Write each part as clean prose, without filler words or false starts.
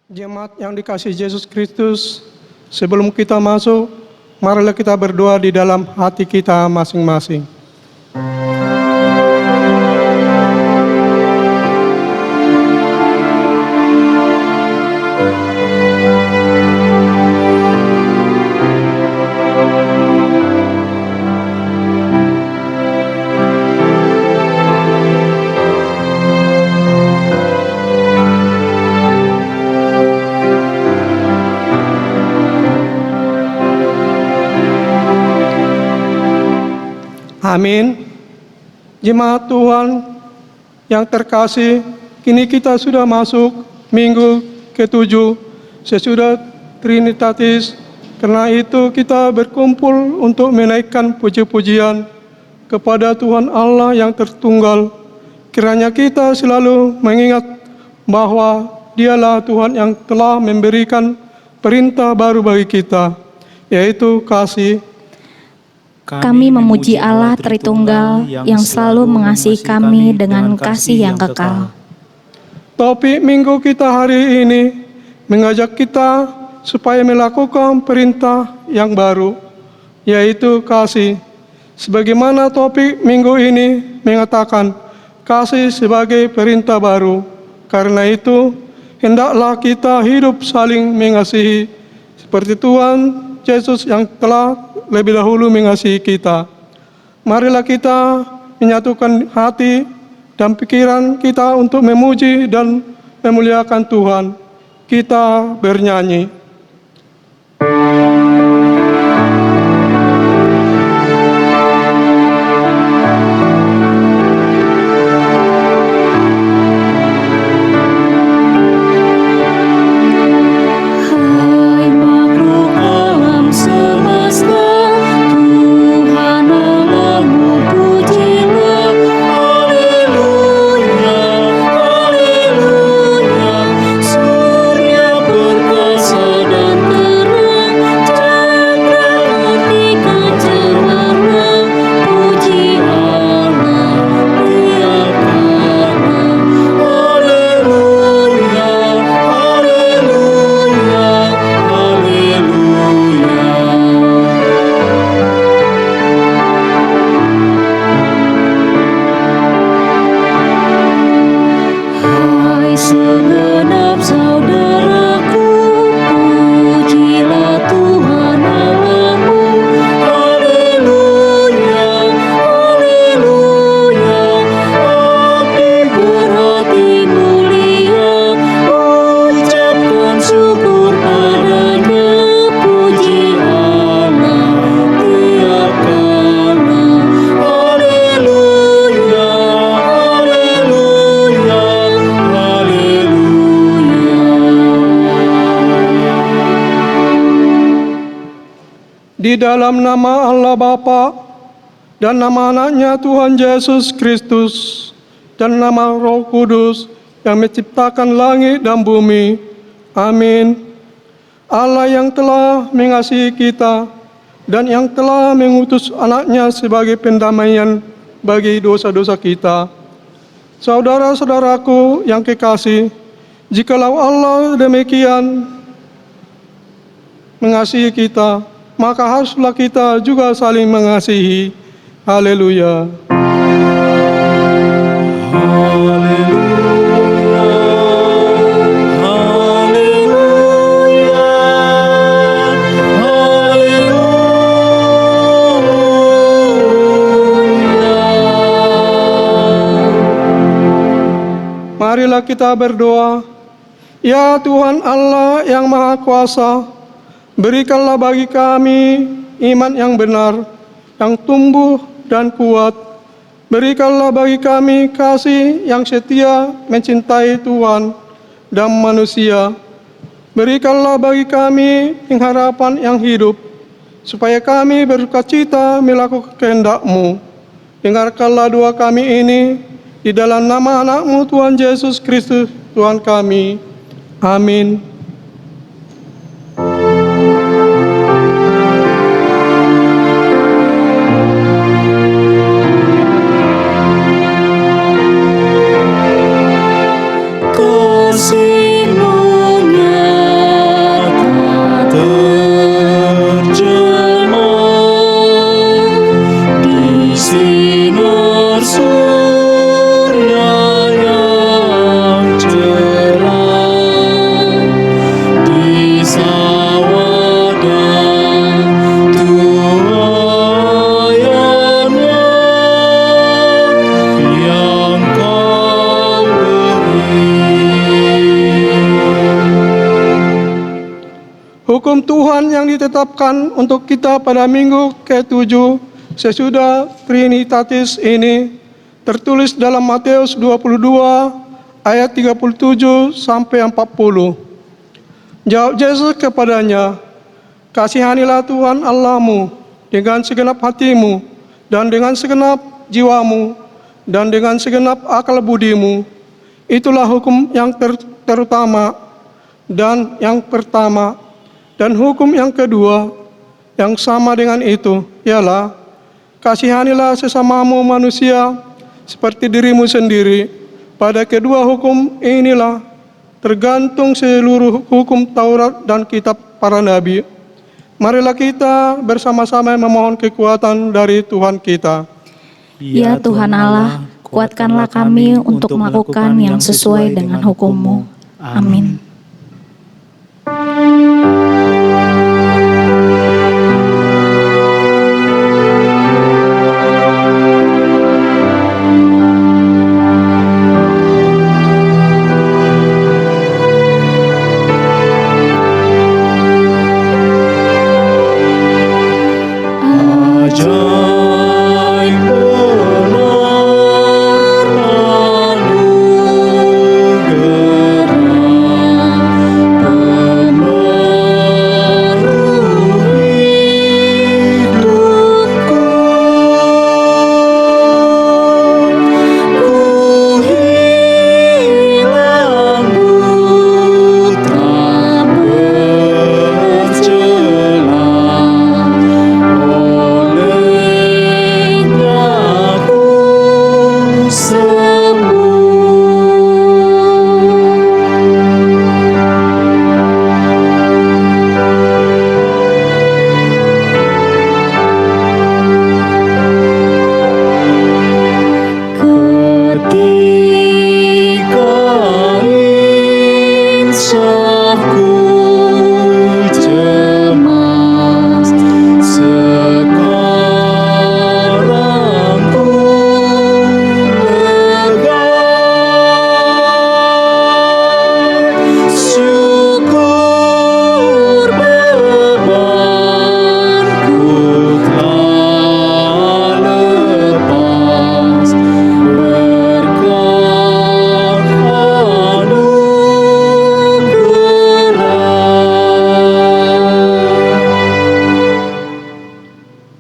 Jemaat yang dikasihi Yesus Kristus, sebelum kita masuk, marilah kita berdoa di dalam hati kita masing-masing. Amin. Jemaat Tuhan yang terkasih, kini kita sudah masuk minggu ke-7 sesudah Trinitatis. Karena itu kita berkumpul untuk menaikkan puji-pujian kepada Tuhan Allah yang tertunggal. Kiranya kita selalu mengingat bahwa Dialah Tuhan yang telah memberikan perintah baru bagi kita, yaitu kasih. Kami memuji Allah Tritunggal yang selalu mengasihi kami dengan kasih yang kekal. Topik minggu kita hari ini mengajak kita supaya melakukan perintah yang baru, yaitu kasih. Sebagaimana topik minggu ini mengatakan kasih sebagai perintah baru. Karena itu, hendaklah kita hidup saling mengasihi seperti Tuhan Yesus yang telah lebih dahulu mengasihi kita. Marilah kita menyatukan hati dan pikiran kita untuk memuji dan memuliakan Tuhan. Kita bernyanyi. Di dalam nama Allah Bapa dan nama anaknya Tuhan Yesus Kristus dan nama Roh Kudus yang menciptakan langit dan bumi. Amin. Allah yang telah mengasihi kita dan yang telah mengutus anaknya sebagai pendamaian bagi dosa-dosa kita. Saudara-saudaraku yang kekasih, jikalau Allah demikian mengasihi kita, maka haruslah kita juga saling mengasihi. Haleluya. Marilah kita berdoa. Ya Tuhan Allah yang Maha Kuasa, berikanlah bagi kami iman yang benar, yang tumbuh dan kuat. Berikanlah bagi kami kasih yang setia mencintai Tuhan dan manusia. Berikanlah bagi kami pengharapan yang hidup, supaya kami bersukacita melakukan kehendak-Mu. Dengarkanlah doa kami ini di dalam nama anak-Mu Tuhan Yesus Kristus Tuhan kami. Amin. Kasih-Mu Hukum Tuhan yang ditetapkan untuk kita pada minggu ke-7 sesudah Trinitatis ini tertulis dalam Matius 22 ayat 37 sampai 40. Jawab Yesus kepadanya, "Kasihanilah Tuhan Allahmu dengan segenap hatimu dan dengan segenap jiwamu dan dengan segenap akal budimu. Itulah hukum yang terutama dan yang pertama. Dan hukum yang kedua yang sama dengan itu ialah kasihanilah sesamamu manusia seperti dirimu sendiri. Pada kedua hukum inilah tergantung seluruh hukum Taurat dan kitab para nabi." Marilah kita bersama-sama memohon kekuatan dari Tuhan kita. Ya Tuhan Allah, kuatkanlah kami untuk melakukan yang sesuai dengan hukum-Mu. Amin.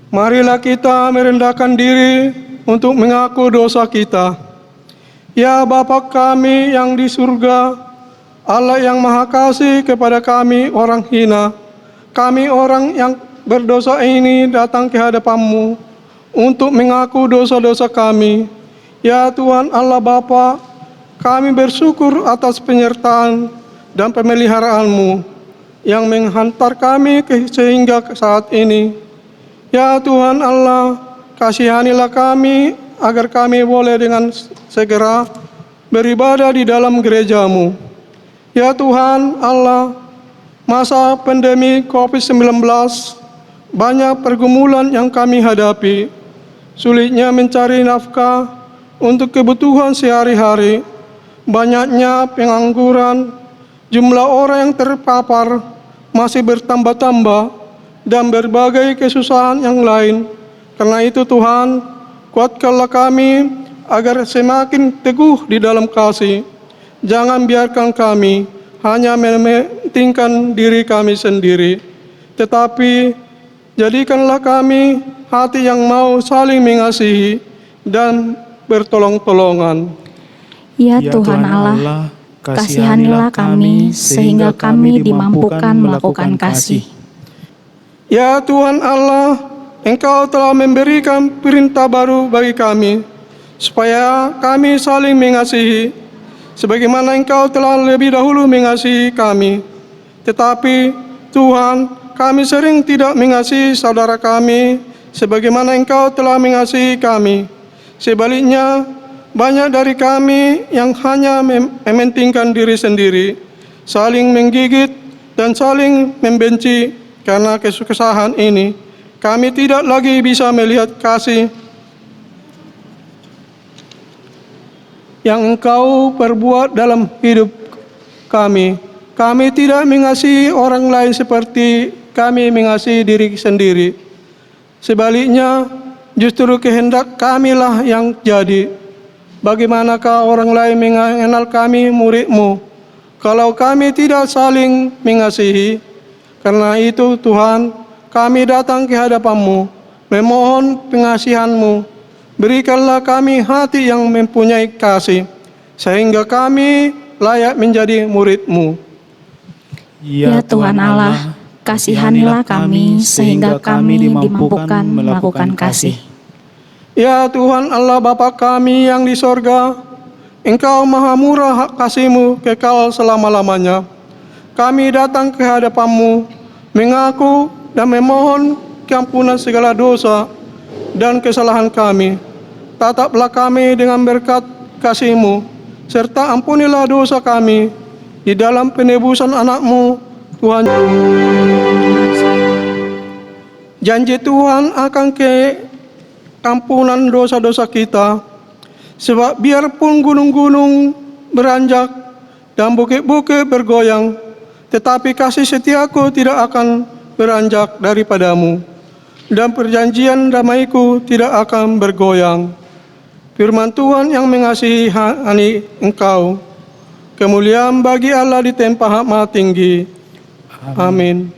Marilah kita merendahkan diri untuk mengaku dosa kita. Ya Bapa kami yang di surga, Allah yang Maha Kasih kepada kami orang hina, kami orang yang berdosa ini datang ke hadapan-Mu untuk mengaku dosa-dosa kami. Ya Tuhan Allah Bapa, kami bersyukur atas penyertaan dan pemeliharaan-Mu yang menghantar kami sehingga saat ini. Ya Tuhan Allah, kasihanilah kami agar kami boleh dengan segera beribadah di dalam gereja-Mu. Ya Tuhan Allah, masa pandemi COVID-19 banyak pergumulan yang kami hadapi. Sulitnya mencari nafkah untuk kebutuhan sehari-hari, banyaknya pengangguran, jumlah orang yang terpapar masih bertambah-tambah, dan berbagai kesusahan yang lain. Karena itu Tuhan, kuatkanlah kami agar semakin teguh di dalam kasih. Jangan biarkan kami hanya mementingkan diri kami sendiri, tetapi jadikanlah kami hati yang mau saling mengasihi dan bertolong-tolongan. Ya Tuhan Allah, kasihanilah kami sehingga kami dimampukan melakukan kasih. Ya Tuhan Allah, Engkau telah memberikan perintah baru bagi kami, supaya kami saling mengasihi, sebagaimana Engkau telah lebih dahulu mengasihi kami. Tetapi Tuhan, kami sering tidak mengasihi saudara kami, sebagaimana Engkau telah mengasihi kami. Sebaliknya, banyak dari kami yang hanya mementingkan diri sendiri, saling menggigit dan saling membenci. Karena kesusahan ini, kami tidak lagi bisa melihat kasih yang Engkau perbuat dalam hidup kami. Kami tidak mengasihi orang lain seperti kami mengasihi diri sendiri. Sebaliknya, justru kehendak kamilah yang jadi. Bagaimanakah orang lain mengenal kami murid-Mu, kalau kami tidak saling mengasihi? Karena itu Tuhan, kami datang ke hadapan-Mu, memohon pengasihan-Mu. Berikanlah kami hati yang mempunyai kasih, sehingga kami layak menjadi murid-Mu. Ya Tuhan Allah, kasihanilah kami sehingga kami dimampukan melakukan kasih. Ya Tuhan Allah Bapa kami yang di sorga, Engkau maha murah kasih-Mu kekal selama-lamanya. Kami datang ke hadapan-Mu, mengaku dan memohon keampunan segala dosa dan kesalahan kami. Tataplah kami dengan berkat kasih-Mu, serta ampunilah dosa kami di dalam penebusan anak-Mu, Tuhan. Janji Tuhan akan keampunan dosa-dosa kita, sebab biarpun gunung-gunung beranjak dan bukit-bukit bergoyang, tetapi kasih setiaku tidak akan beranjak daripadamu, dan perjanjian damaiku tidak akan bergoyang. Firman Tuhan yang mengasihi Engkau. Kemuliaan bagi Allah di tempat maha tinggi. Amin.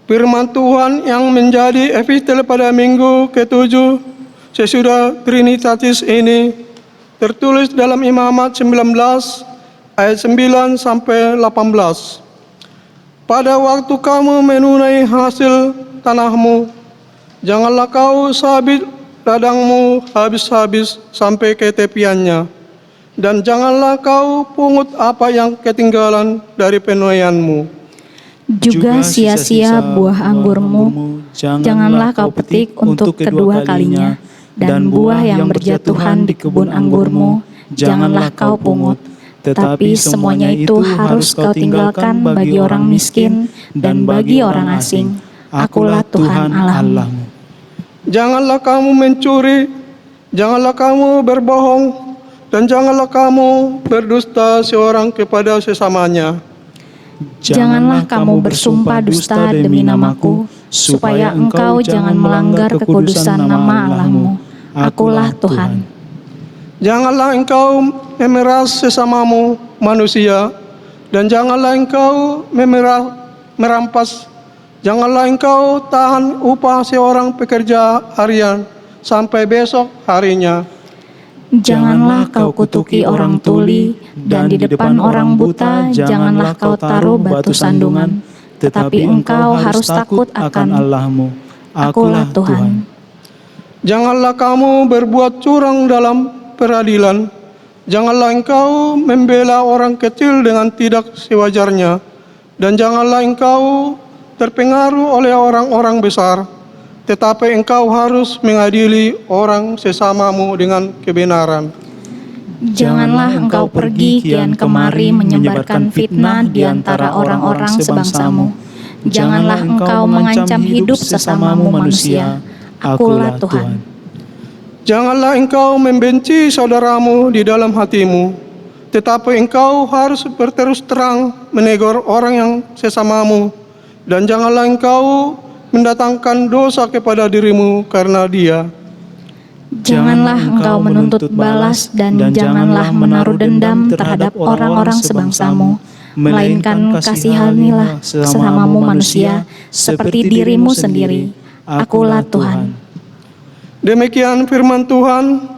Firman Tuhan yang menjadi epistel pada minggu ke-7 sesudah Trinitatis ini tertulis dalam Imamat 19 ayat 9 sampai 18. Pada waktu kamu menunai hasil tanahmu, janganlah kau sabit ladangmu habis-habis sampai ke tepiannya, dan janganlah kau pungut apa yang ketinggalan dari penuaianmu. Juga sia-sia buah anggurmu, janganlah kau petik untuk kedua kalinya, dan buah yang berjatuhan di kebun anggurmu, janganlah kau pungut. Tetapi semuanya itu harus kau tinggalkan bagi orang miskin dan bagi orang asing. Akulah Tuhan Allahmu. Janganlah kamu mencuri, janganlah kamu berbohong, dan janganlah kamu berdusta seorang kepada sesamanya. Janganlah kamu bersumpah dusta demi namaku, supaya engkau jangan melanggar kekudusan nama Allahmu. Akulah Tuhan. Janganlah engkau memeras sesamamu manusia, dan janganlah engkau merampas. Janganlah engkau tahan upah seorang pekerja harian sampai besok harinya. Janganlah kau kutuki orang tuli, dan di depan orang buta janganlah kau taruh batu sandungan, tetapi engkau harus takut akan Allahmu. Akulah Tuhan. Janganlah kamu berbuat curang dalam peradilan. Janganlah engkau membela orang kecil dengan tidak sewajarnya, dan janganlah engkau terpengaruh oleh orang-orang besar, tetapi engkau harus mengadili orang sesamamu dengan kebenaran. Janganlah engkau pergi kian kemari menyebarkan fitnah di antara orang-orang sebangsamu. Janganlah engkau mengancam hidup sesamamu manusia. Akulah Tuhan. Janganlah engkau membenci saudaramu di dalam hatimu, tetapi engkau harus berterus terang menegur orang yang sesamamu, dan janganlah engkau mendatangkan dosa kepada dirimu karena dia. Janganlah engkau menuntut balas dan janganlah menaruh dendam terhadap orang-orang sebangsamu, melainkan kasihanilah sesamamu manusia seperti dirimu sendiri. Akulah Tuhan. Demikian firman Tuhan.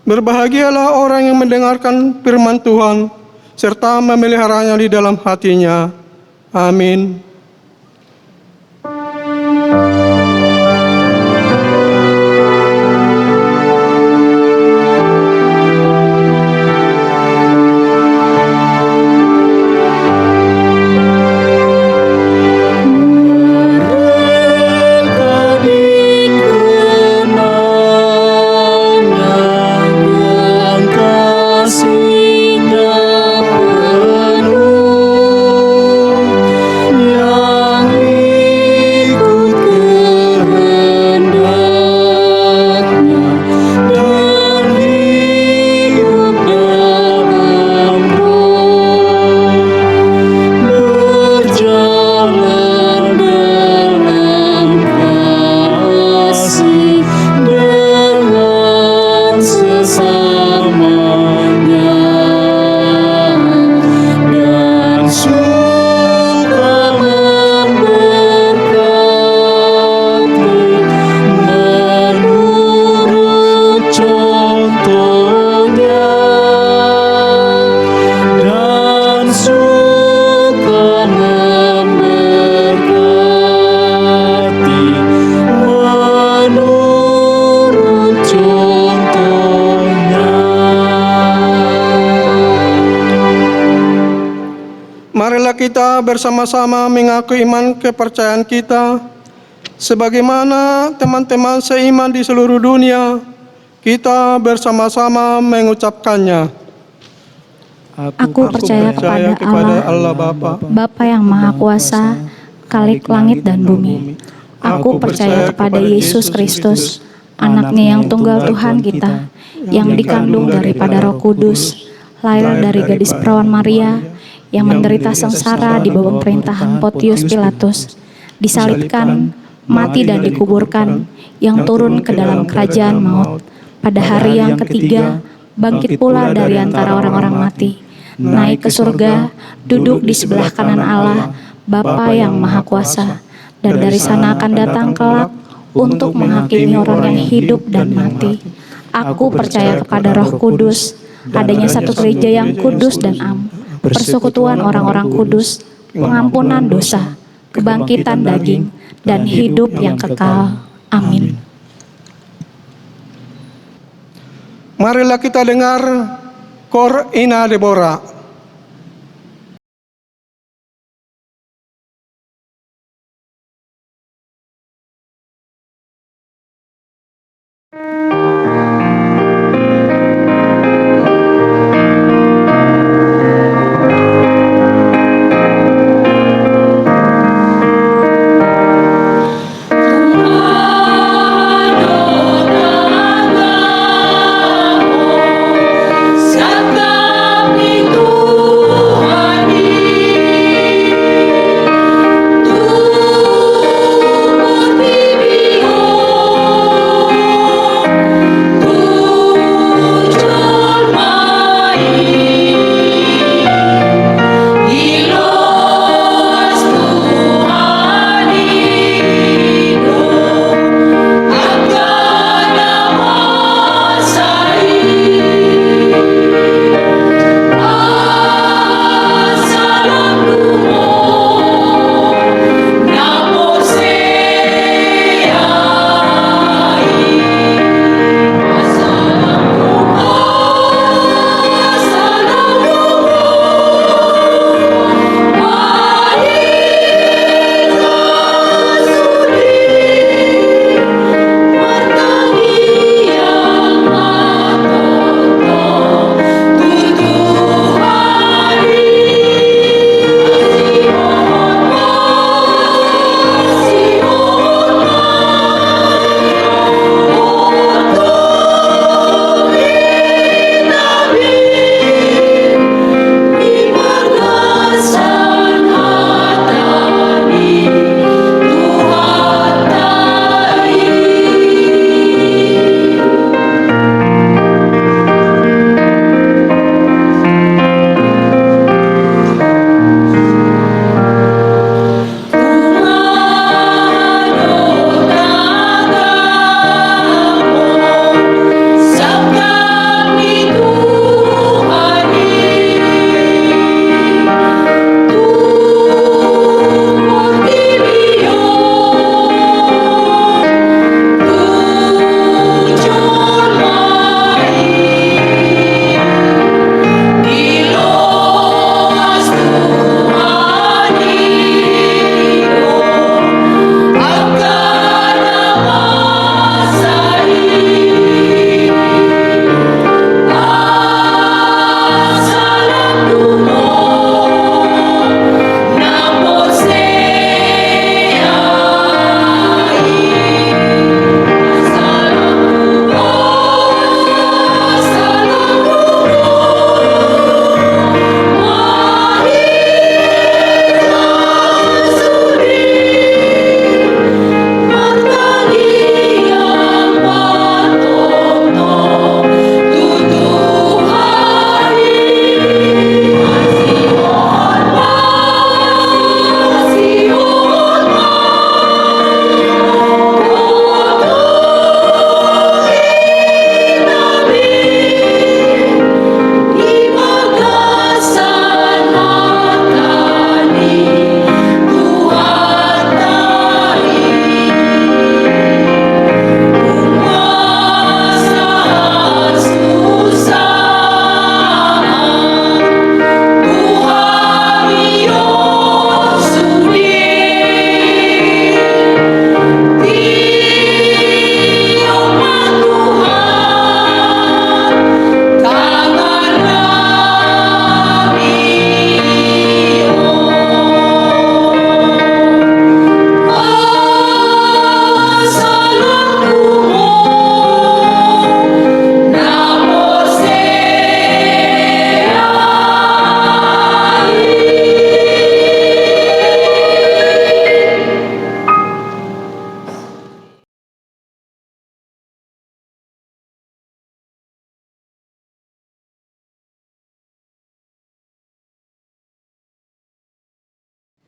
Berbahagialah orang yang mendengarkan firman Tuhan, serta memeliharanya di dalam hatinya. Amin. Marilah kita bersama-sama mengaku iman kepercayaan kita. Sebagaimana teman-teman seiman di seluruh dunia, kita bersama-sama mengucapkannya. Aku percaya kepada Allah, Bapa yang Maha Kuasa, Khalik langit dan bumi. Aku percaya kepada Yesus Kristus, Anaknya yang tunggal Tuhan kita, yang dikandung daripada Roh Kudus, lahir dari gadis perawan Maria, yang menderita sengsara di bawah pemerintahan Pontius Pilatus, disalibkan, mati dan dikuburkan, yang turun ke dalam kerajaan maut. Pada hari yang ketiga, bangkit pula dari antara orang-orang mati, naik ke surga, duduk di sebelah kanan Allah, Bapa yang Maha Kuasa, dan dari sana akan datang kelak untuk menghakimi orang yang hidup dan mati. Aku percaya kepada Roh Kudus, adanya satu gereja yang kudus dan am, persekutuan orang-orang kudus, pengampunan dosa, kebangkitan daging, dan hidup yang kekal. Amin. Marilah kita dengar Kor Ina Deborah. Itu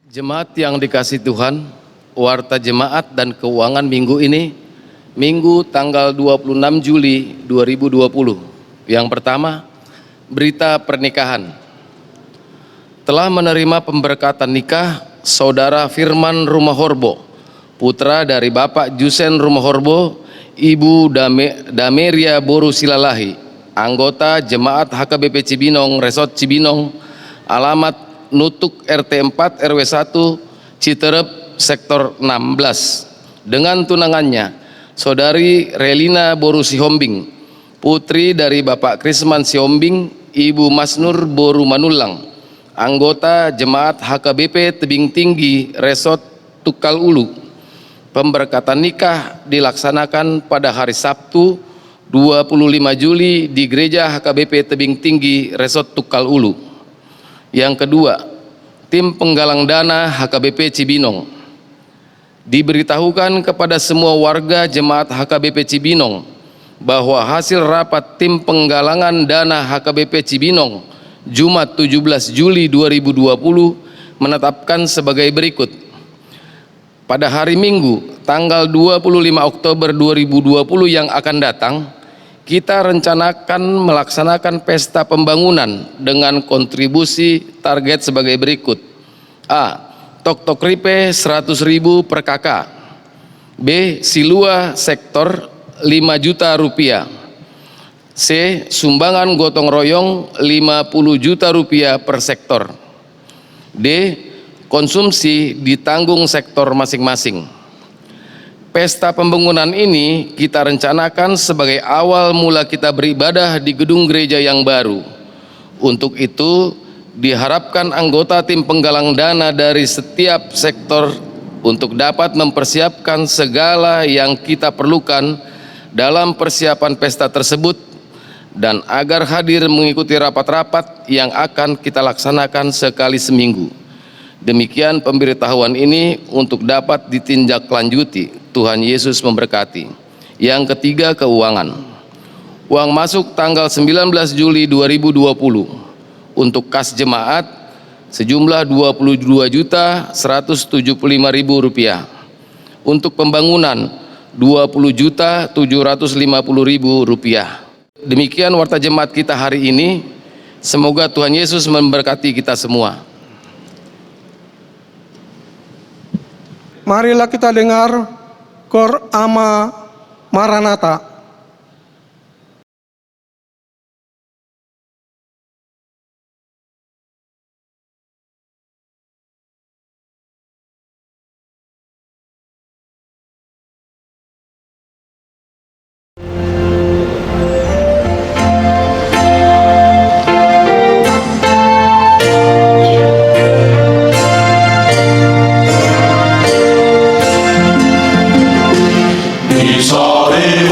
Jemaat yang dikasih Tuhan, warta jemaat dan keuangan minggu ini, Minggu tanggal 26 Juli 2020. Yang pertama, berita pernikahan. Telah menerima pemberkatan nikah Saudara Firman Rumahorbo, putra dari Bapak Jusen Rumahorbo, Ibu Dameria Boru Silalahi, anggota Jemaat HKBP Cibinong, Resort Cibinong, alamat Nutuk RT 4 RW 1 Citerep Sektor 16, dengan tunangannya Saudari Relina Boru Sihombing, putri dari Bapak Krisman Sihombing, Ibu Masnur Boru Manulang, anggota Jemaat HKBP Tebing Tinggi Resort Tukal Ulu. Pemberkatan nikah dilaksanakan pada hari Sabtu 25 Juli di Gereja HKBP Tebing Tinggi Resort Tukal Ulu. Yang kedua, tim penggalang dana HKBP Cibinong. Diberitahukan kepada semua warga jemaat HKBP Cibinong bahwa hasil rapat tim penggalangan dana HKBP Cibinong Jumat 17 Juli 2020 menetapkan sebagai berikut. Pada hari Minggu tanggal 25 Oktober 2020 yang akan datang, kita rencanakan melaksanakan pesta pembangunan dengan kontribusi target sebagai berikut. A. Tok-tok ripe 100.000 per kakak. B. Silua sektor 5 juta rupiah. C. Sumbangan gotong royong 50 juta rupiah per sektor. D. Konsumsi ditanggung sektor masing-masing. Pesta pembangunan ini kita rencanakan sebagai awal mula kita beribadah di gedung gereja yang baru. Untuk itu diharapkan anggota tim penggalang dana dari setiap sektor untuk dapat mempersiapkan segala yang kita perlukan dalam persiapan pesta tersebut dan agar hadir mengikuti rapat-rapat yang akan kita laksanakan sekali seminggu. Demikian pemberitahuan ini untuk dapat ditindaklanjuti. Tuhan Yesus memberkati. Yang ketiga, keuangan. Uang masuk tanggal 19 Juli 2020 untuk kas jemaat sejumlah Rp22.175.000. Untuk pembangunan Rp20.750.000. Demikian warta jemaat kita hari ini. Semoga Tuhan Yesus memberkati kita semua. Marilah kita dengar Kor Ama Maranatha. Sorry,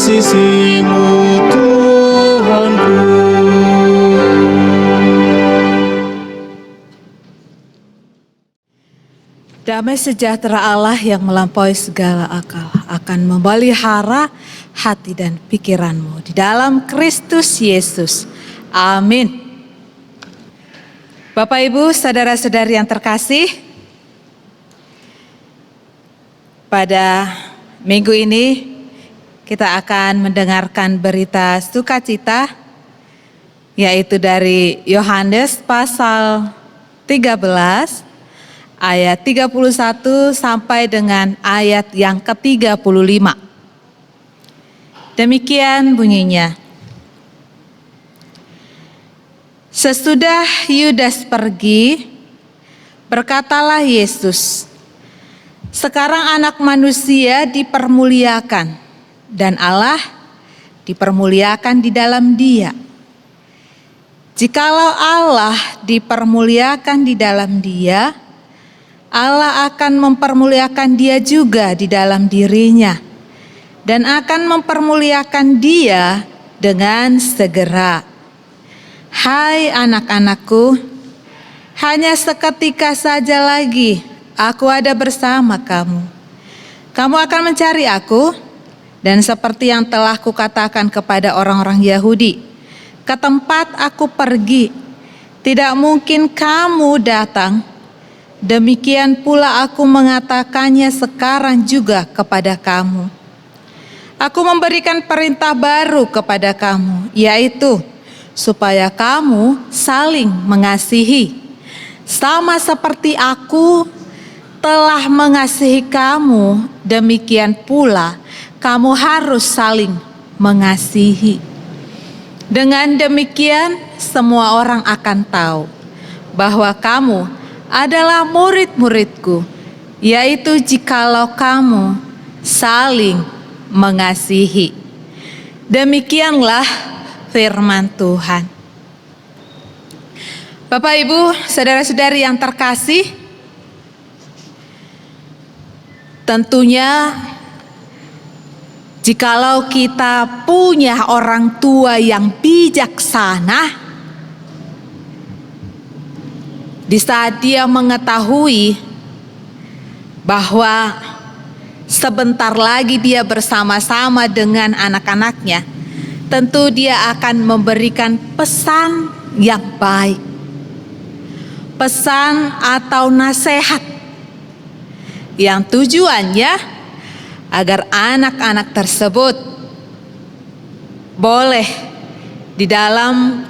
sisimu Tuhanku. Damai sejahtera Allah yang melampaui segala akal akan memelihara hati dan pikiranmu di dalam Kristus Yesus. Amin. Bapak, Ibu, saudara-saudari yang terkasih, pada minggu ini kita akan mendengarkan berita sukacita, yaitu dari Yohanes pasal 13 ayat 31 sampai dengan ayat yang ke-35. Demikian bunyinya. Sesudah Yudas pergi, berkatalah Yesus, "Sekarang Anak Manusia dipermuliakan dan Allah dipermuliakan di dalam Dia. Jikalau Allah dipermuliakan di dalam Dia, Allah akan mempermuliakan Dia juga di dalam dirinya dan akan mempermuliakan Dia dengan segera. Hai anak-anakku, hanya seketika saja lagi aku ada bersama kamu. Kamu akan mencari aku, dan seperti yang telah kukatakan kepada orang-orang Yahudi, ke tempat aku pergi, tidak mungkin kamu datang. Demikian pula aku mengatakannya sekarang juga kepada kamu. Aku memberikan perintah baru kepada kamu, yaitu supaya kamu saling mengasihi. Sama seperti aku telah mengasihi kamu, demikian pula kamu harus saling mengasihi. Dengan demikian semua orang akan tahu bahwa kamu adalah murid-muridku, yaitu jikalau kamu saling mengasihi. Demikianlah firman Tuhan. Bapak, Ibu, saudara-saudari yang terkasih, tentunya jikalau kita punya orang tua yang bijaksana, di saat dia mengetahui bahwa sebentar lagi dia bersama-sama dengan anak-anaknya, tentu dia akan memberikan pesan yang baik. Pesan atau nasihat yang tujuannya agar anak-anak tersebut boleh di dalam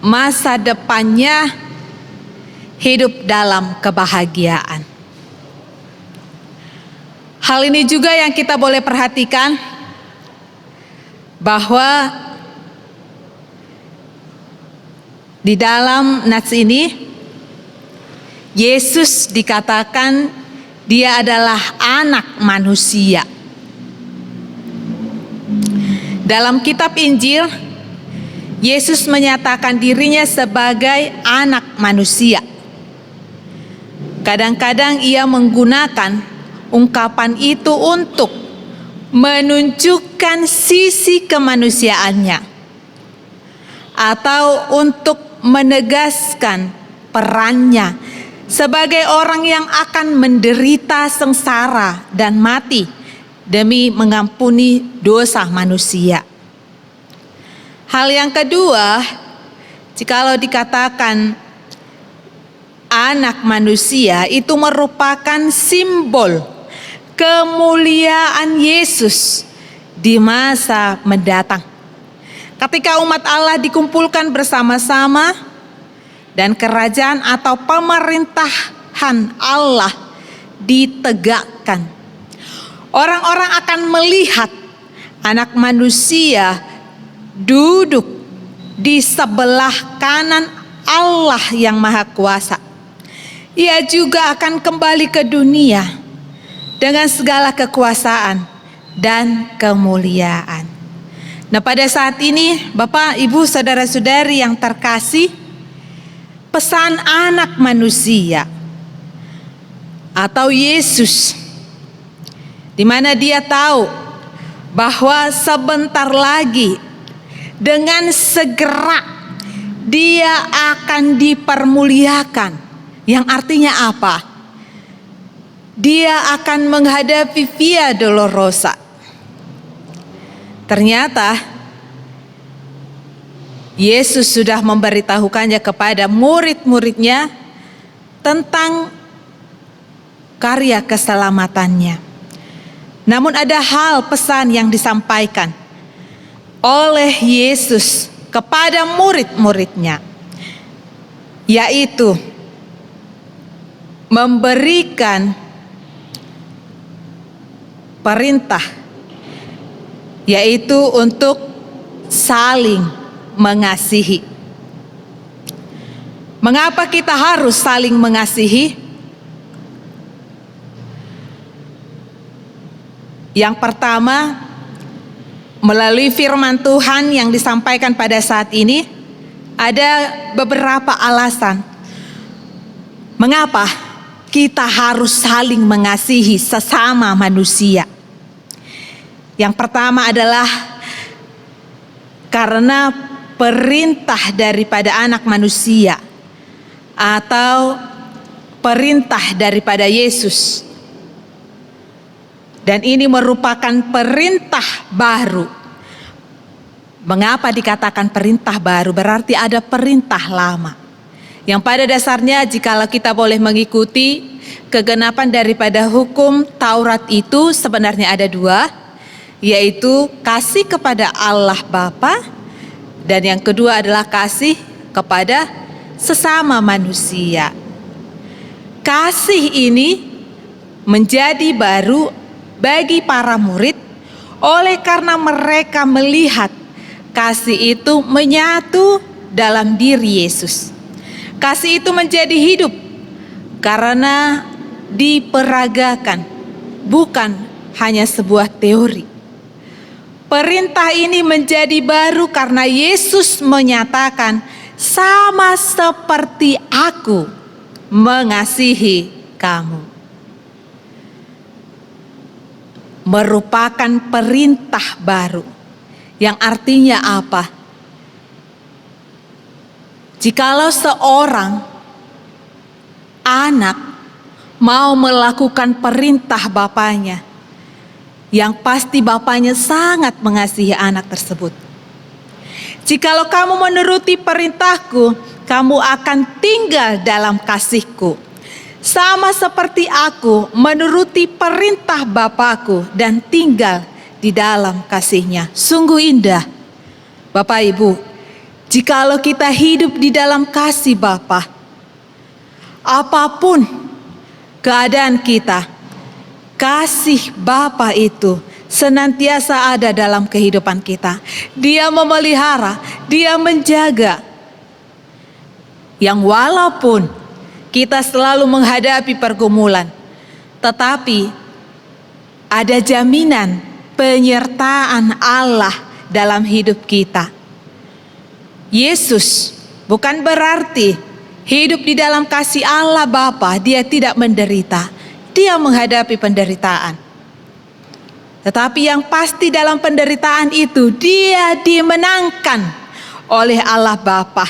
masa depannya hidup dalam kebahagiaan. Hal ini juga yang kita boleh perhatikan, bahwa di dalam nats ini Yesus dikatakan Dia adalah anak manusia. Dalam kitab Injil, Yesus menyatakan dirinya sebagai anak manusia. Kadang-kadang ia menggunakan ungkapan itu untuk menunjukkan sisi kemanusiaannya, atau untuk menegaskan perannya sebagai orang yang akan menderita sengsara dan mati demi mengampuni dosa manusia. Hal yang kedua, jikalau dikatakan anak manusia, itu merupakan simbol kemuliaan Yesus di masa mendatang. Ketika umat Allah dikumpulkan bersama-sama dan kerajaan atau pemerintahan Allah ditegakkan, orang-orang akan melihat anak manusia duduk di sebelah kanan Allah yang Maha Kuasa. Ia juga akan kembali ke dunia dengan segala kekuasaan dan kemuliaan. Nah, pada saat ini Bapak, Ibu, saudara-saudari yang terkasih, pesan anak manusia atau Yesus, di mana Dia tahu bahwa sebentar lagi dengan segera dia akan dipermuliakan. Yang artinya apa? Dia akan menghadapi Via Dolorosa. Ternyata Yesus sudah memberitahukannya kepada murid-muridnya tentang karya keselamatannya. Namun ada hal pesan yang disampaikan oleh Yesus kepada murid-muridnya, yaitu memberikan perintah, yaitu untuk saling mengasihi. Mengapa kita harus saling mengasihi? Yang pertama, melalui firman Tuhan yang disampaikan pada saat ini, ada beberapa alasan mengapa kita harus saling mengasihi sesama manusia. Yang pertama adalah karena perintah daripada anak manusia atau perintah daripada Yesus. Dan ini merupakan perintah baru. Mengapa dikatakan perintah baru? Berarti ada perintah lama. Yang pada dasarnya jikalau kita boleh mengikuti kegenapan daripada hukum Taurat itu sebenarnya ada dua, yaitu kasih kepada Allah Bapa, dan yang kedua adalah kasih kepada sesama manusia. Kasih ini menjadi baru bagi para murid oleh karena mereka melihat kasih itu menyatu dalam diri Yesus. Kasih itu menjadi hidup karena diperagakan, bukan hanya sebuah teori. Perintah ini menjadi baru karena Yesus menyatakan, sama seperti aku mengasihi kamu. Merupakan perintah baru. Yang artinya apa? Jikalau seorang anak mau melakukan perintah bapaknya, yang pasti bapaknya sangat mengasihi anak tersebut. Jikalau kamu menuruti perintahku, kamu akan tinggal dalam kasihku. Sama seperti aku menuruti perintah Bapakku dan tinggal di dalam kasihnya. Sungguh indah, Bapak Ibu, jikalau kita hidup di dalam kasih Bapa, apapun keadaan kita, kasih Bapa itu senantiasa ada dalam kehidupan kita. Dia memelihara, dia menjaga. Yang walaupun kita selalu menghadapi pergumulan, tetapi ada jaminan penyertaan Allah dalam hidup kita. Yesus bukan berarti hidup di dalam kasih Allah Bapa dia tidak menderita. Dia menghadapi penderitaan. Tetapi yang pasti dalam penderitaan itu dia dimenangkan oleh Allah Bapa.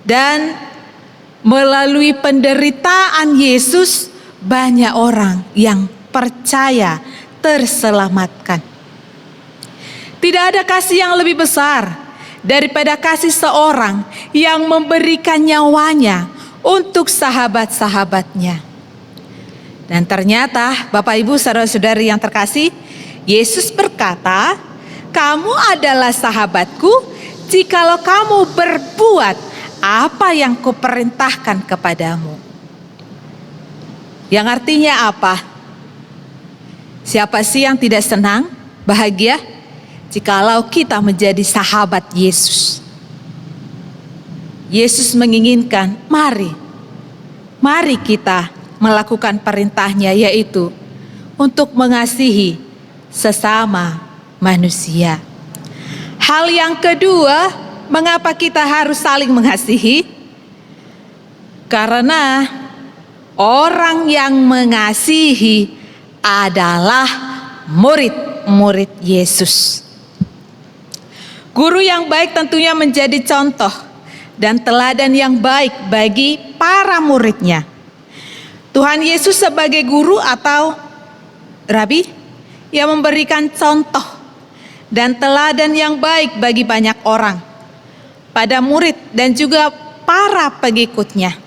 Dan melalui penderitaan Yesus, banyak orang yang percaya terselamatkan. Tidak ada kasih yang lebih besar daripada kasih seorang yang memberikan nyawanya untuk sahabat-sahabatnya. Dan ternyata Bapak Ibu saudara-saudari yang terkasih, Yesus berkata, kamu adalah sahabatku jikalau kamu berbuat apa yang kuperintahkan kepadamu. Yang artinya apa? Siapa sih yang tidak senang, bahagia jikalau kita menjadi sahabat Yesus? Yesus menginginkan, mari kita melakukan perintahnya, yaitu untuk mengasihi sesama manusia. Hal yang kedua, mengapa kita harus saling mengasihi? Karena orang yang mengasihi adalah murid. murid Yesus. Guru yang baik tentunya menjadi contoh dan teladan yang baik bagi para muridnya. Tuhan Yesus sebagai guru atau rabi yang memberikan contoh dan teladan yang baik bagi banyak orang pada murid dan juga para pengikutnya.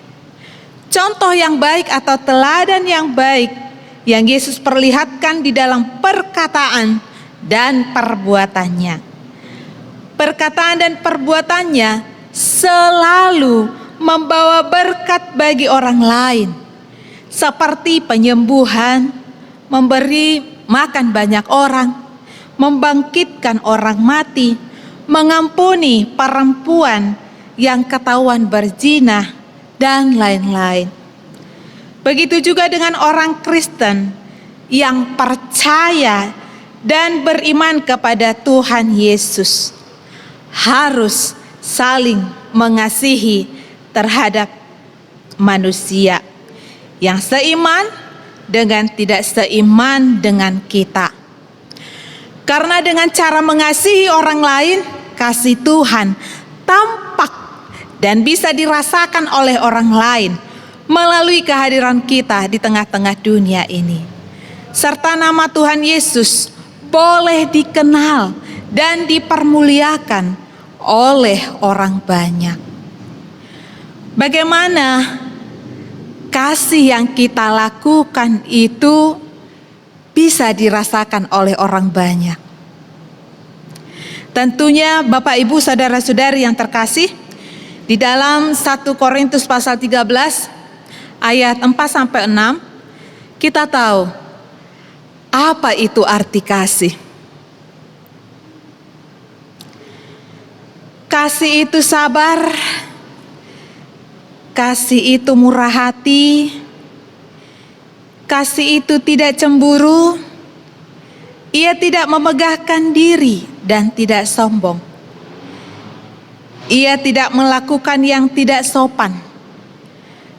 Contoh yang baik atau teladan yang baik yang Yesus perlihatkan di dalam perkataan dan perbuatannya. Perkataan dan perbuatannya selalu membawa berkat bagi orang lain, seperti penyembuhan, memberi makan banyak orang, membangkitkan orang mati, mengampuni perempuan yang ketahuan berzina, dan lain-lain. Begitu juga dengan orang Kristen yang percaya dan beriman kepada Tuhan Yesus, harus saling mengasihi terhadap manusia yang seiman dengan tidak seiman dengan kita. Karena dengan cara mengasihi orang lain, kasih Tuhan tampak dan bisa dirasakan oleh orang lain melalui kehadiran kita di tengah-tengah dunia ini. Serta nama Tuhan Yesus boleh dikenal dan dipermuliakan oleh orang banyak. Bagaimana kasih yang kita lakukan itu bisa dirasakan oleh orang banyak? Tentunya Bapak Ibu saudara-saudari yang terkasih, di dalam 1 Korintus pasal 13 ayat 4-6 kita tahu apa itu arti kasih. Kasih itu sabar, kasih itu murah hati, kasih itu tidak cemburu, ia tidak memegahkan diri dan tidak sombong. Ia tidak melakukan yang tidak sopan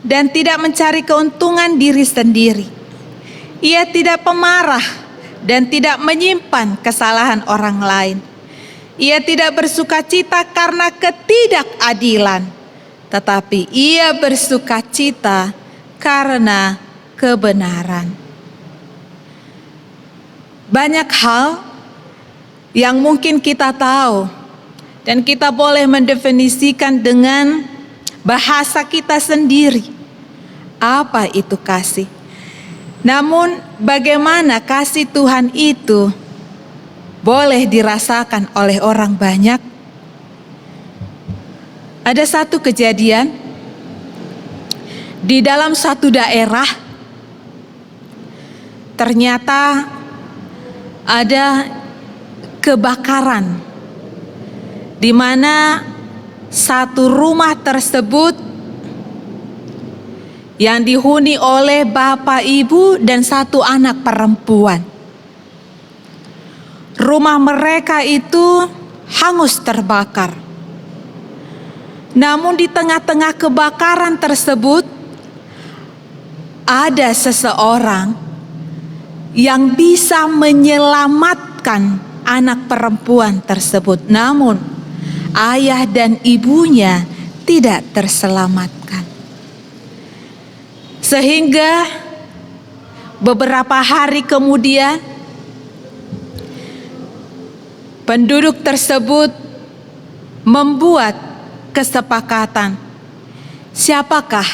dan tidak mencari keuntungan diri sendiri. Ia tidak pemarah dan tidak menyimpan kesalahan orang lain. Ia tidak bersukacita karena ketidakadilan, tetapi ia bersukacita karena kebenaran. Banyak hal yang mungkin kita tahu dan kita boleh mendefinisikan dengan bahasa kita sendiri. Apa itu kasih? Namun bagaimana kasih Tuhan itu boleh dirasakan oleh orang banyak? Ada satu kejadian di dalam satu daerah, ternyata ada kebakaran di mana satu rumah tersebut yang dihuni oleh bapak, ibu, dan satu anak perempuan. Rumah mereka itu hangus terbakar. Namun di tengah-tengah kebakaran tersebut ada seseorang yang bisa menyelamatkan anak perempuan tersebut. Namun ayah dan ibunya tidak terselamatkan. Sehingga beberapa hari kemudian penduduk tersebut membuat kesepakatan, siapakah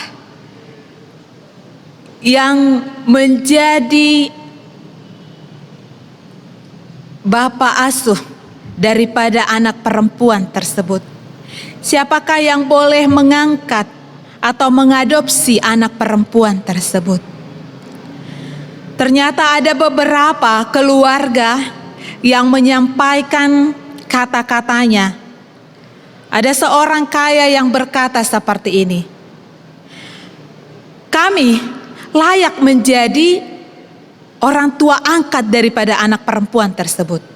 yang menjadi bapak asuh daripada anak perempuan tersebut. Siapakah yang boleh mengangkat atau mengadopsi anak perempuan tersebut? Ternyata ada beberapa keluarga yang menyampaikan kata-katanya. Ada seorang kaya yang berkata seperti ini, kami layak menjadi orang tua angkat daripada anak perempuan tersebut.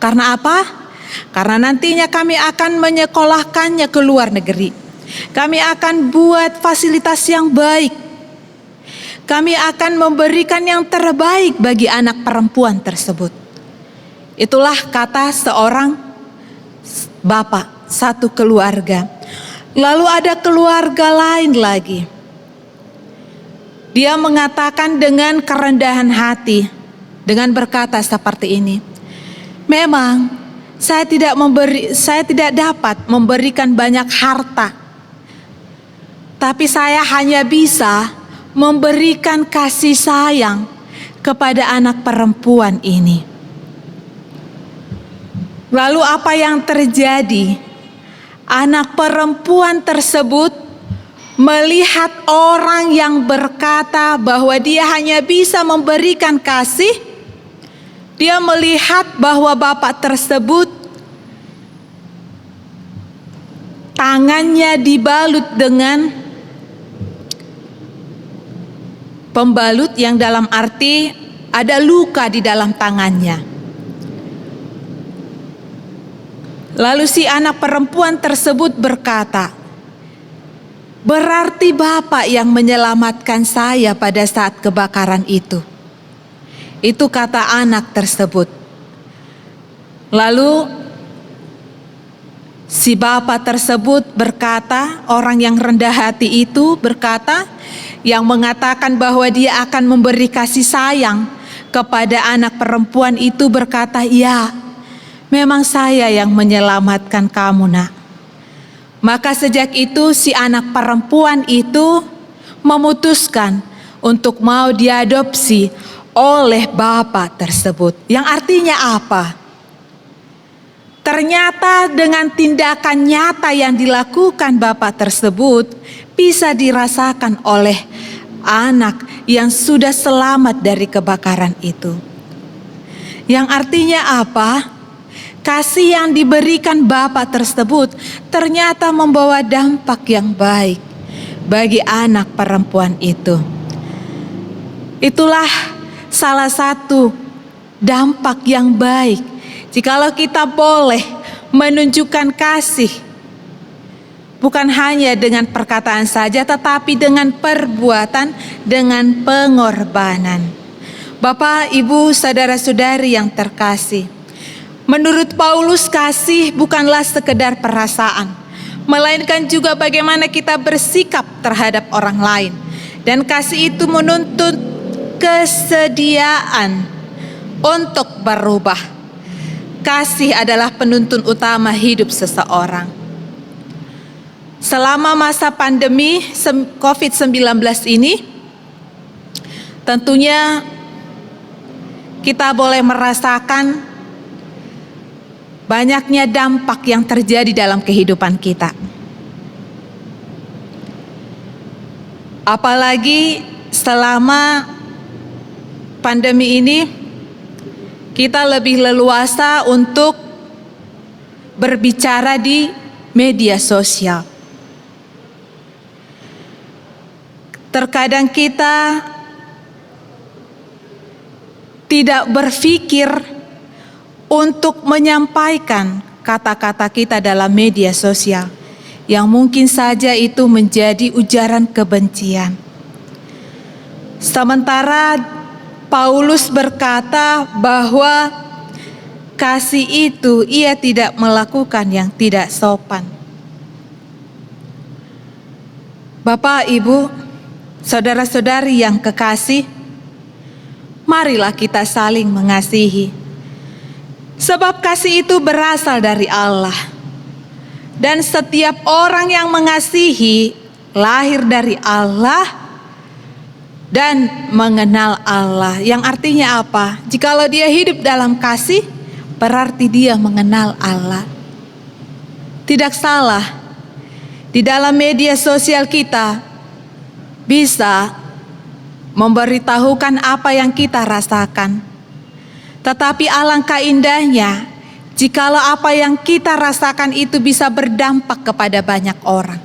Karena apa? Karena nantinya kami akan menyekolahkannya ke luar negeri. Kami akan buat fasilitas yang baik. Kami akan memberikan yang terbaik bagi anak perempuan tersebut. Itulah kata seorang bapak, satu keluarga. Lalu ada keluarga lain lagi. Dia mengatakan dengan kerendahan hati, dengan berkata seperti ini, memang saya tidak dapat memberikan banyak harta, tapi saya hanya bisa memberikan kasih sayang kepada anak perempuan ini. Lalu apa yang terjadi? Anak perempuan tersebut melihat orang yang berkata bahwa dia hanya bisa memberikan kasih. Dia melihat bahwa bapak tersebut tangannya dibalut dengan pembalut yang dalam arti ada luka di dalam tangannya. Lalu si anak perempuan tersebut berkata, berarti bapak yang menyelamatkan saya pada saat kebakaran itu. Itu kata anak tersebut. Lalu si bapak tersebut berkata, orang yang rendah hati itu berkata, yang mengatakan bahwa dia akan memberi kasih sayang kepada anak perempuan itu berkata, ya, memang saya yang menyelamatkan kamu, nak. Maka sejak itu si anak perempuan itu memutuskan untuk mau diadopsi oleh bapak tersebut. Yang artinya apa? Ternyata dengan tindakan nyata yang dilakukan bapak tersebut bisa dirasakan oleh anak yang sudah selamat dari kebakaran itu. Yang artinya apa? Kasih yang diberikan bapak tersebut ternyata membawa dampak yang baik bagi anak perempuan itu. Itulah salah satu dampak yang baik jikalau kita boleh menunjukkan kasih, bukan hanya dengan perkataan saja, tetapi dengan perbuatan, dengan pengorbanan. Bapak, Ibu, saudara-saudari yang terkasih, menurut Paulus kasih bukanlah sekedar perasaan, melainkan juga bagaimana kita bersikap terhadap orang lain. Dan kasih itu menuntut kesediaan untuk berubah. Kasih adalah penuntun utama hidup seseorang. Selama masa pandemi COVID-19 ini, tentunya kita boleh merasakan banyaknya dampak yang terjadi dalam kehidupan kita. Apalagi selama pandemi ini, kita lebih leluasa untuk berbicara di media sosial. Terkadang kita tidak berpikir untuk menyampaikan kata-kata kita dalam media sosial yang mungkin saja itu menjadi ujaran kebencian. Sementara Paulus berkata bahwa kasih itu ia tidak melakukan yang tidak sopan. Bapak, Ibu, saudara-saudari yang kekasih, marilah kita saling mengasihi. Sebab kasih itu berasal dari Allah. Dan setiap orang yang mengasihi lahir dari Allah dan mengenal Allah. Yang artinya apa? Jikalau dia hidup dalam kasih, berarti dia mengenal Allah. Tidak salah, di dalam media sosial kita bisa memberitahukan apa yang kita rasakan. Tetapi alangkah indahnya jikalau apa yang kita rasakan itu bisa berdampak kepada banyak orang.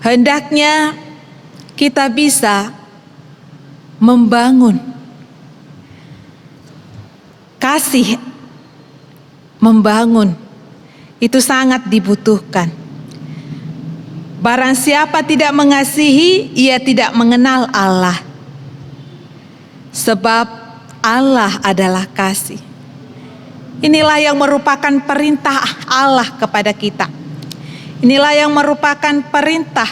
Hendaknya kita bisa membangun kasih, membangun itu sangat dibutuhkan. Barang siapa tidak mengasihi, ia tidak mengenal Allah. Sebab Allah adalah kasih. Inilah yang merupakan perintah Allah kepada kita. Inilah yang merupakan perintah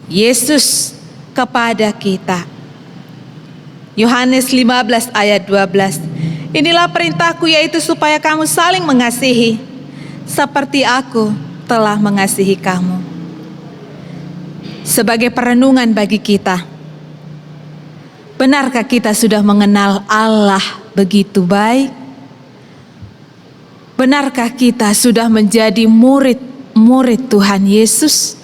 Yesus kepada kita. Yohanes 15 ayat 12. Inilah perintahku, yaitu supaya kamu saling mengasihi seperti aku telah mengasihi kamu. Sebagai perenungan bagi kita, benarkah kita sudah mengenal Allah begitu baik? Benarkah kita sudah menjadi murid-murid Tuhan Yesus?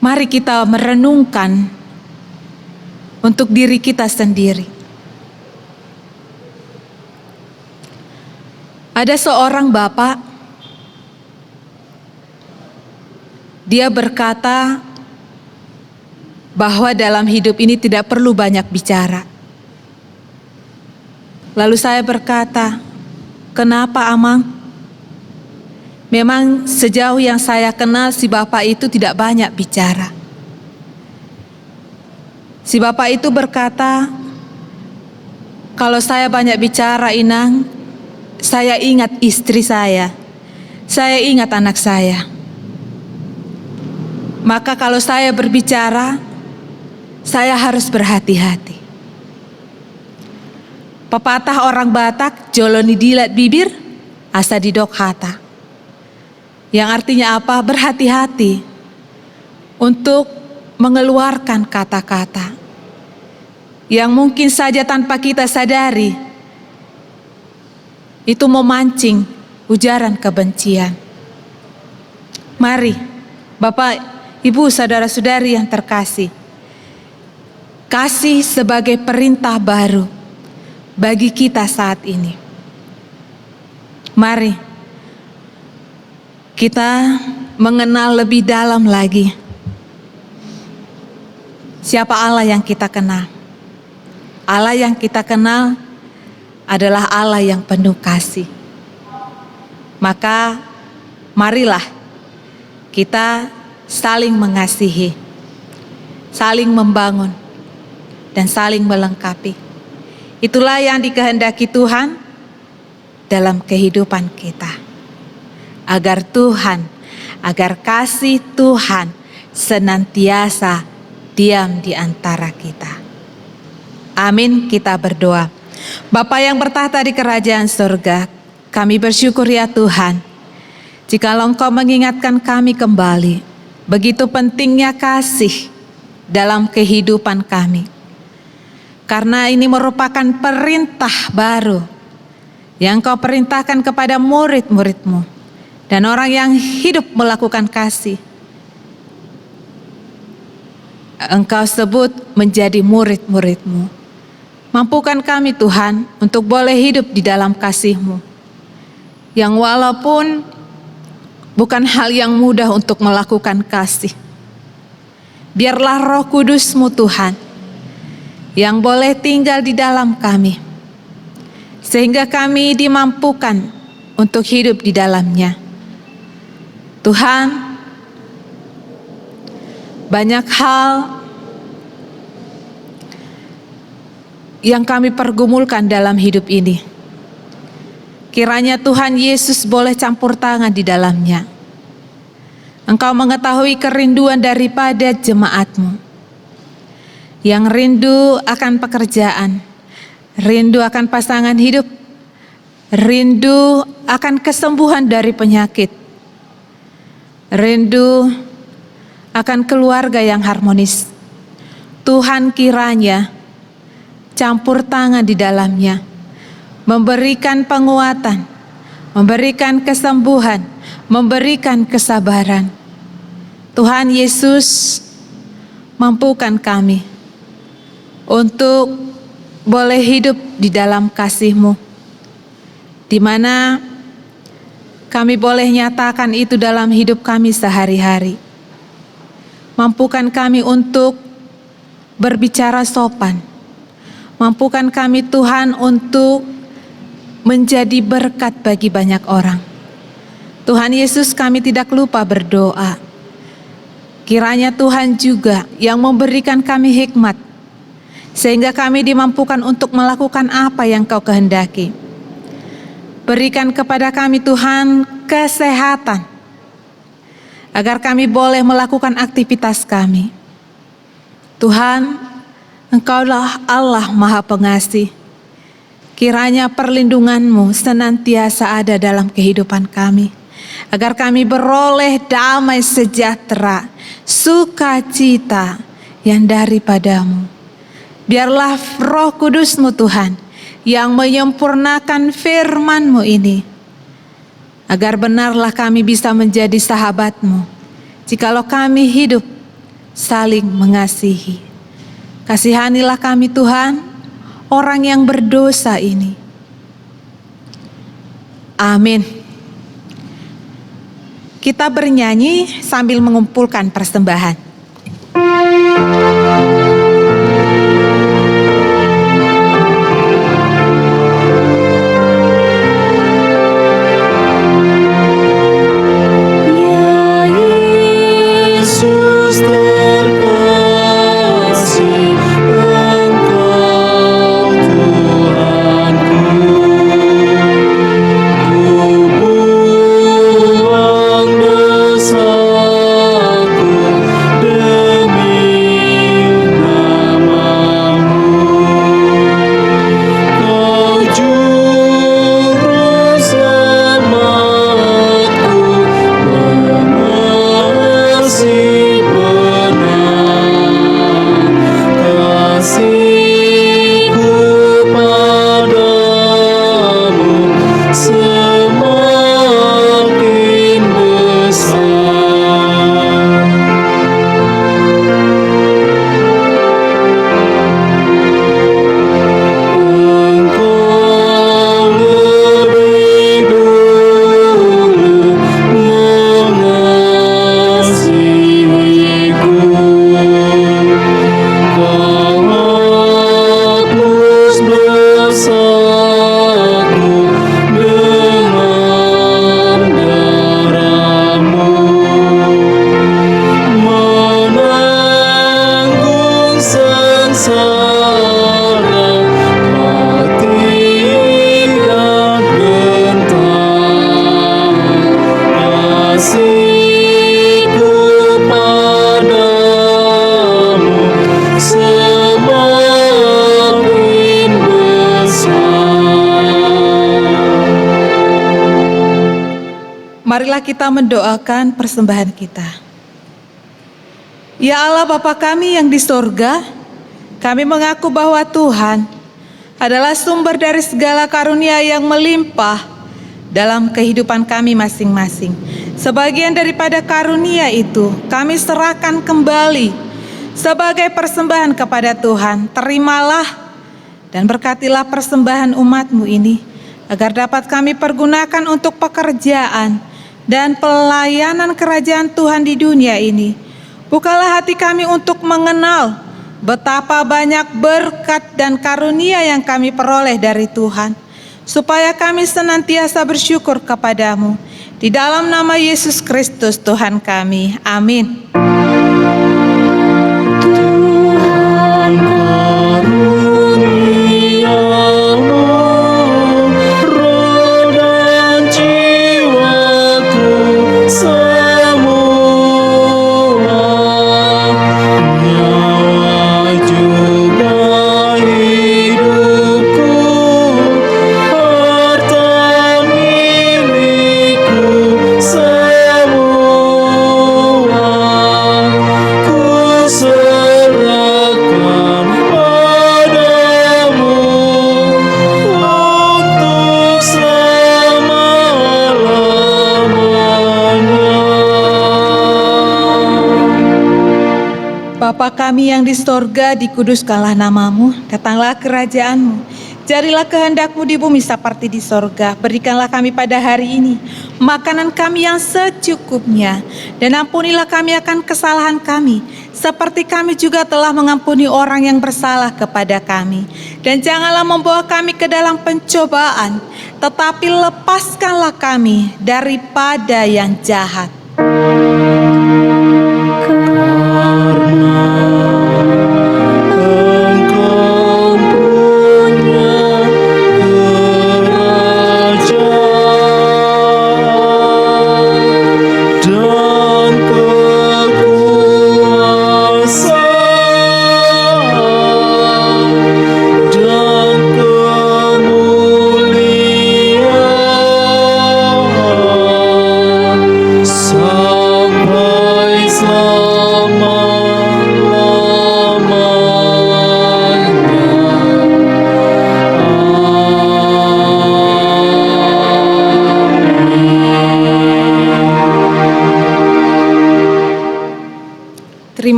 Mari kita merenungkan untuk diri kita sendiri. Ada seorang bapak, dia berkata bahwa dalam hidup ini tidak perlu banyak bicara. Lalu saya berkata, kenapa Amang? Memang sejauh yang saya kenal si bapak itu tidak banyak bicara. Si bapak itu berkata, kalau saya banyak bicara Inang, saya ingat istri saya ingat anak saya. Maka kalau saya berbicara, saya harus berhati-hati. Pepatah orang Batak, joloni dilat bibir, asa didok hata. Yang artinya apa? Berhati-hati untuk mengeluarkan kata-kata yang mungkin saja tanpa kita sadari itu memancing ujaran kebencian. Mari, Bapak, Ibu, saudara-saudari yang terkasih, kasih sebagai perintah baru bagi kita saat ini. Mari kita mengenal lebih dalam lagi siapa Allah yang kita kenal. Allah yang kita kenal adalah Allah yang penuh kasih. Maka marilah kita saling mengasihi, saling membangun, dan saling melengkapi. Itulah yang dikehendaki Tuhan dalam kehidupan kita. Agar kasih Tuhan senantiasa diam di antara kita. Amin, kita berdoa. Bapa yang bertahta di kerajaan surga, kami bersyukur ya Tuhan, jikalau Engkau mengingatkan kami kembali, begitu pentingnya kasih dalam kehidupan kami. Karena ini merupakan perintah baru yang Engkau perintahkan kepada murid-murid-Mu dan orang yang hidup melakukan kasih. Engkau sebut menjadi murid-murid-Mu. Mampukan kami Tuhan untuk boleh hidup di dalam kasih-Mu, yang walaupun bukan hal yang mudah untuk melakukan kasih. Biarlah Roh Kudus-Mu Tuhan yang boleh tinggal di dalam kami, sehingga kami dimampukan untuk hidup di dalamnya. Tuhan, banyak hal yang kami pergumulkan dalam hidup ini. Kiranya Tuhan Yesus boleh campur tangan di dalamnya. Engkau mengetahui kerinduan daripada jemaat-Mu yang rindu akan pekerjaan, rindu akan pasangan hidup, rindu akan kesembuhan dari penyakit, rindu akan keluarga yang harmonis. Tuhan kiranya campur tangan di dalamnya, memberikan penguatan, memberikan kesembuhan, memberikan kesabaran. Tuhan Yesus, mampukan kami untuk boleh hidup di dalam kasih-Mu, di mana kami boleh nyatakan itu dalam hidup kami sehari-hari. Mampukan kami untuk berbicara sopan. Mampukan kami Tuhan untuk menjadi berkat bagi banyak orang. Tuhan Yesus, kami tidak lupa berdoa. Kiranya Tuhan juga yang memberikan kami hikmat sehingga kami dimampukan untuk melakukan apa yang Kau kehendaki. Berikan kepada kami Tuhan kesehatan, agar kami boleh melakukan aktivitas kami. Tuhan, Engkaulah Allah Maha Pengasih. Kiranya perlindungan-Mu senantiasa ada dalam kehidupan kami, agar kami beroleh damai sejahtera, sukacita yang daripada-Mu. Biarlah Roh Kudus-Mu Tuhan yang menyempurnakan firman-Mu ini, agar benarlah kami bisa menjadi sahabat-Mu, jikalau kami hidup saling mengasihi. Kasihanilah kami Tuhan, orang yang berdosa ini. Amin. Kita bernyanyi sambil mengumpulkan persembahan. Yesus terkasih, Engkau Tuhanku. Ku buang dosaku demi nama-Mu. Kau juru selamatku, pengasih benar. Kasihku padamu semakin besar. Engkau lebih dulu mengasihiku. Kau hapus dosaku dengan darah-Mu. Menanggung sengsara Kau tidak gentar. Kasihku padamu semakin besar. Marilah kita mendoakan persembahan kita. Ya Allah Bapa kami yang di sorga, kami mengaku bahwa Tuhan adalah sumber dari segala karunia yang melimpah dalam kehidupan kami masing-masing. Sebagian daripada karunia itu kami serahkan kembali sebagai persembahan kepada Tuhan. Terimalah dan berkatilah persembahan umat-Mu ini, agar dapat kami pergunakan untuk pekerjaan dan pelayanan kerajaan Tuhan di dunia ini. Bukalah hati kami untuk mengenal betapa banyak berkat dan karunia yang kami peroleh dari Tuhan, supaya kami senantiasa bersyukur kepadamu. Di dalam nama Yesus Kristus Tuhan kami. Amin. Tuhan karuniamu, roh dan jiwaku semua, nyawa juga hidupku, harta milikku semua, ku serahkan padamu untuk selama-lamanya. Bapa kami yang di sorga, dikuduskanlah namamu, datanglah kerajaanmu. Jadilah kehendak-Mu di bumi seperti di sorga. Berikanlah kami pada hari ini makanan kami yang secukupnya, dan ampunilah kami akan kesalahan kami, seperti kami juga telah mengampuni orang yang bersalah kepada kami. Dan janganlah membawa kami ke dalam pencobaan, tetapi lepaskanlah kami daripada yang jahat. Karena Engkau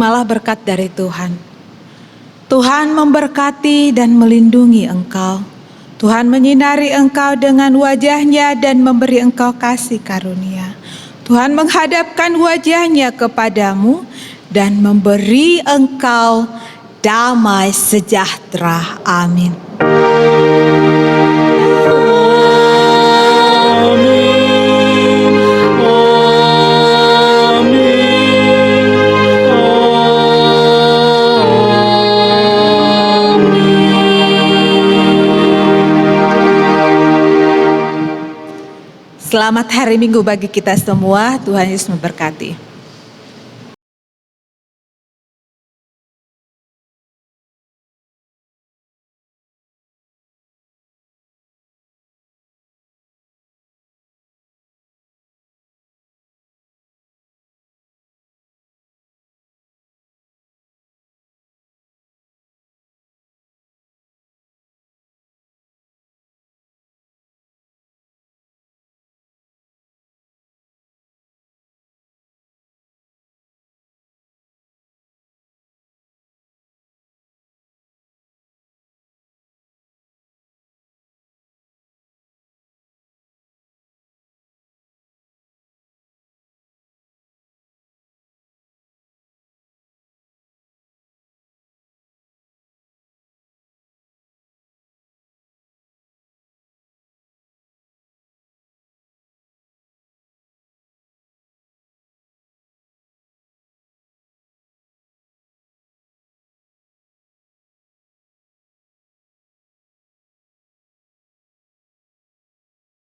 terimalah berkat dari Tuhan. Tuhan memberkati dan melindungi engkau. Tuhan menyinari engkau dengan wajah-Nya dan memberi engkau kasih karunia. Tuhan menghadapkan wajah-Nya kepadamu dan memberi engkau damai sejahtera. Amin. Selamat hari Minggu bagi kita semua. Tuhan Yesus memberkati.